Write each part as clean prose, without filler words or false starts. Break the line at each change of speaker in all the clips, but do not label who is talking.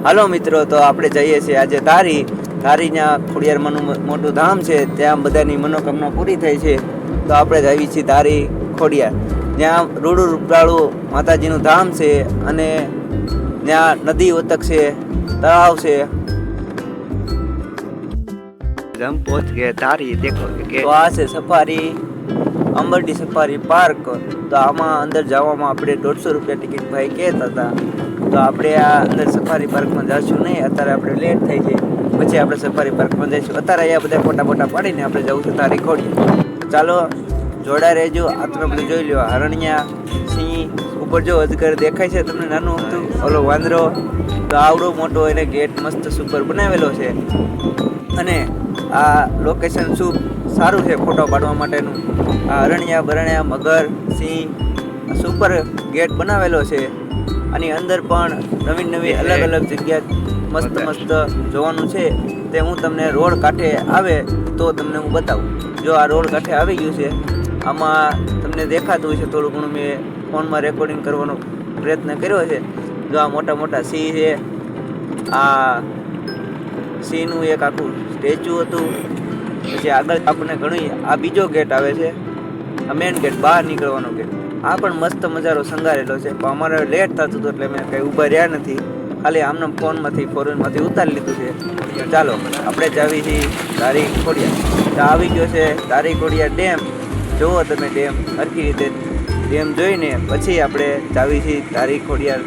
હાલો મિત્રો, તો આપણે જઈએ છીએ આજે ધારીના ખોડિયારમાંનું મોટું ધામ છે. ત્યાં બધાની મનોકામના પૂરી થાય છે. તો આપણે જઈએ છીએ ધારી ખોડિયાર, જ્યાં રૂડું રૂપડાળું માતાજીનું ધામ છે અને ત્યાં નદી ઉતક છે, તળાવ છે. हम पहुंच गए धारी। देखो तो आ છે સફારી અંબરડી સફારી પાર્ક. તો આમાં અંદર જવામાં આપણે 150 રૂપિયા ટિકિટ ભાઈ કહેતા હતા. તો આપણે આ અંદર સફારી પાર્કમાં જઈશું નહીં, અત્યારે આપણે લેટ થઈ છે. પછી આપણે સફારી પાર્કમાં જઈશું. અત્યારે અહીંયા બધા ફોટા પાડીને આપણે જવું છે ધારી ખોડિયાર. ચાલો જોડા રહેજો. આ તમે બધું જોઈ લો, હરણિયા, સિંહ, ઉપર જો અજગર દેખાય છે તમને નાનું હતું, ઓલો વાંદરો. તો આવડો મોટો એને ગેટ મસ્ત સુપર બનાવેલો છે. અને આ લોકેશન શું સારું છે ફોટો પાડવા માટેનું. આ હરણિયા, બરણિયા, મગર, સિંહ સુપર ગેટ બનાવેલો છે. આની અંદર પણ નવી અલગ અલગ જગ્યા મસ્ત જોવાનું છે. તે હું તમને રોડ કાંઠે આવે તો તમને હું બતાવું. જો આ રોડ કાંઠે આવી ગયું છે, આમાં તમને દેખાતું હોય છે થોડું ઘણું. મેં ફોનમાં રેકોર્ડિંગ કરવાનો પ્રયત્ન કર્યો છે. જો આ મોટા સિંહ છે. આ સિંહનું એક આખું સ્ટેચ્યુ હતું. પછી આગળ આપણને ઘણી આ બીજો ગેટ આવે છે, આ મેઇન ગેટ, બહાર નીકળવાનો ગેટ. આ પણ મસ્ત મજાનો શણગારેલો છે. પણ અમારે લેટ થતું હતું એટલે મેં કંઈ ઊભા રહ્યા નથી. ખાલી આમના ફોનમાંથી ઉતારી લીધું છે. ચાલો આપણે જ આવી છીએ ધારી ખોડિયાર. તો આવી ગયો છે ધારી ખોડિયાર ડેમ. જુઓ તમે ડેમ, સરખી રીતે ડેમ જોઈને પછી આપણે જાવી છીએ ધારી ખોડિયાર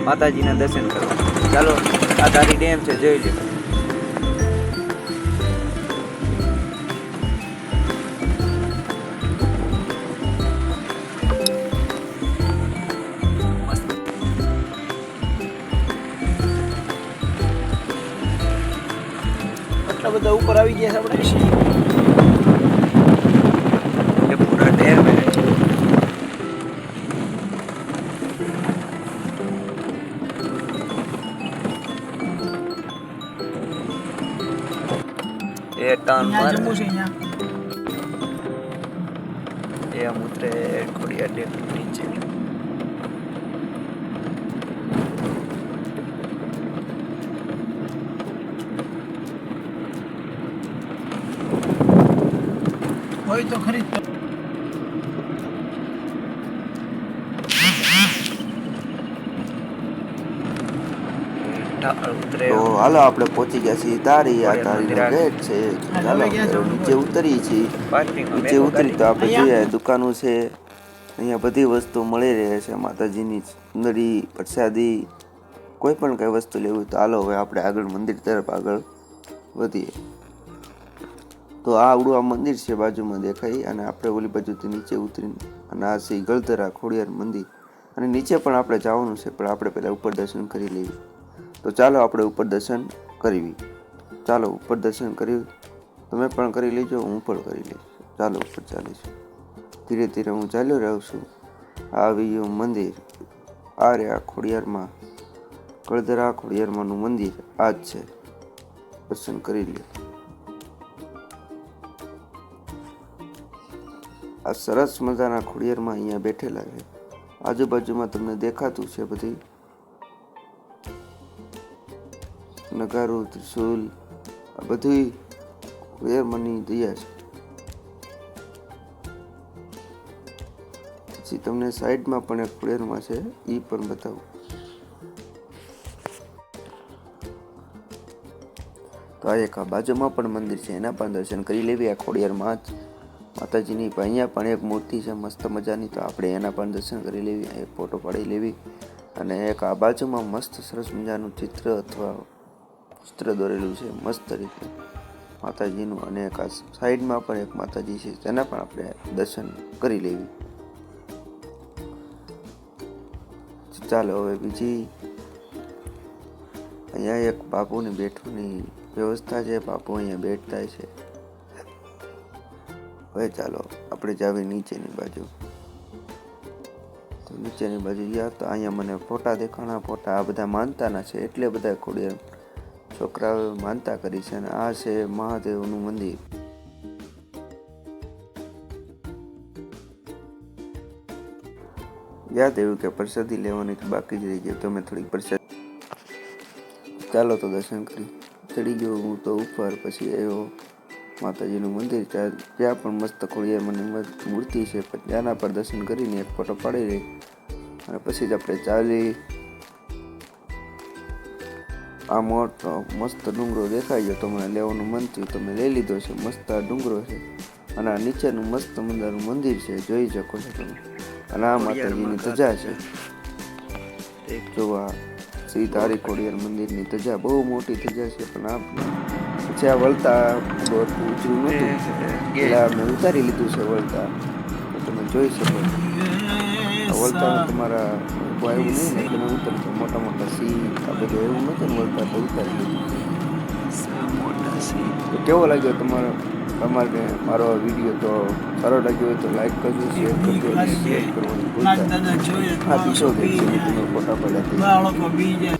માતાજીના દર્શન કરવા. ચાલો, આ ધારી ડેમ છે, જોઈ લો.
આટલા બધા ઉપર આવી ગયા છે આપણે.
ये पूरा डैम है। ये टर्न
અહીંયા
पर
જમ્મુ છે અહીંયા.
ये हम उतरे खड़िया डैम के नीचे।
હોય તો ખરી જ.
તો હાલો આપણે પહોંચી ગયા છીએ ધારી. આ ધારીનો ગેટ છે. ચાલો નીચે ઉતરીએ છીએ. નીચે ઉતરી તો આપણે જોઈએ દુકાનો છે. અહીંયા બધી વસ્તુ મળી રહે છે. માતાજીની સુંદરી, પ્રસાદી, કોઈ પણ કઈ વસ્તુ લેવી હોય તો હાલો હવે આપણે આગળ મંદિર તરફ આગળ વધીએ. તો આ આવડું આ મંદિર છે, બાજુમાં દેખાય. અને આપણે ઓલી બાજુથી નીચે ઉતરીને, અને આ છે ગળધરા ખોડિયાર મંદિર. અને નીચે પણ આપણે જવાનું છે, પણ આપણે પહેલાં ઉપર દર્શન કરી લઈએ. તો ચાલો આપણે ઉપર દર્શન કરવી. ચાલો ઉપર દર્શન કરી, તમે પણ કરી લેજો, હું પણ કરી લઈશ. ચાલો ઉપર ચાલીશું. ધીરે ધીરે હું ચાલ્યો રહું છું. આવી ગયું મંદિર. આ રહ્યા ખોડિયારમાં, ગળધરા ખોડિયારમાંનું મંદિર આ જ છે. દર્શન કરી લે. આ સરસ મજાના ખોડિયારમાં અહીંયા બેઠેલા છે. આજુબાજુમાં તમને દેખાતું છે બધી નગારું, ત્રિશુલ, આ બધી ખોડિયારમાંની દયા છે. પછી તમને સાઈડમાં પણ એક ખોડિયારમાં છે, એ પણ બતાવું. તો આ એક આ બાજુમાં પણ મંદિર છે, એના પણ દર્શન કરી લેવી. આ ખોડિયારમાં જ માતાજીની અહીંયા પણ એક મૂર્તિ છે મસ્ત મજાની. તો આપણે એના પણ દર્શન કરી લેવી, એક ફોટો પાડી લેવી. અને એક આ બાજુમાં મસ્ત સરસ મજાનું ચિત્ર અથવા ચિત્ર દોરેલું છે મસ્ત રીતે માતાજીનું. અને એક આ સાઈડમાં પણ એક માતાજી છે, તેના પણ આપણે દર્શન કરી લેવી. ચાલો હવે બીજી અહીંયા એક બાપુની બેઠવાની વ્યવસ્થા છે. બાપુ અહીંયા બેઠતા છે. હવે ચાલો આપણે જાવી નીચેની બાજુ. તો નીચેની બાજુ ગયા તો અહીંયા મને ફોટા દેખાણા. ફોટા આ બધા માનતાના છે, એટલે બધા ખોડિયાર છોકરાઓએ માનતા કરી છે. અને આ છે મહાદેવનું મંદિર. યાદ આવ્યું કે પ્રસાદી લેવાની બાકી જ રહી ગઈ, તો મેં થોડીક પ્રસાદી
ચાલો તો દર્શન કરી. ચડી ગયો હું તો ઉપર, પછી આવ્યો માતાજીનું મંદિર, ત્યાં પણ મસ્ત ખોડિયારની મૂર્તિ છે, પણ ત્યાંના પર દર્શન કરીને એક ફોટો પાડી રહી અને પછી જ આપણે ચાલી. આ મોટો મસ્ત ડુંગરો દેખાઈ ગયો, તમને લેવાનું મન થયું તમે લઈ લીધો છે. મસ્ત આ ડુંગરો છે અને આ નીચેનું મસ્ત મજાનું મંદિર છે, જોઈ શકો છો તમે. અને આ માતાજીની ધજા છે, જોવા શ્રી ધારી ખોડિયાર મંદિરની ધજા, બહુ મોટી ધજા છે. પણ આ પછી આ વળતા દોર ઊંચું નહોતું, એટલે મેં ઉતારી લીધું છે વળતા, તો તમે જોઈ શકો. વળતા તમારા એવું નહીં ને તમે ઉતરતો, મોટા મોટા સિંહ આ બધું એવું નહોતું ને, વળતા તો ઉતારી લીધું. તો કેવો લાગ્યો તમારે મારો વિડીયો? તો સારો લાગ્યો હોય તો લાઈક કરજો, શેર કરજો અને શેર કરવાનું ભૂલતા. આ બીજો તમે ફોટા પડ્યા.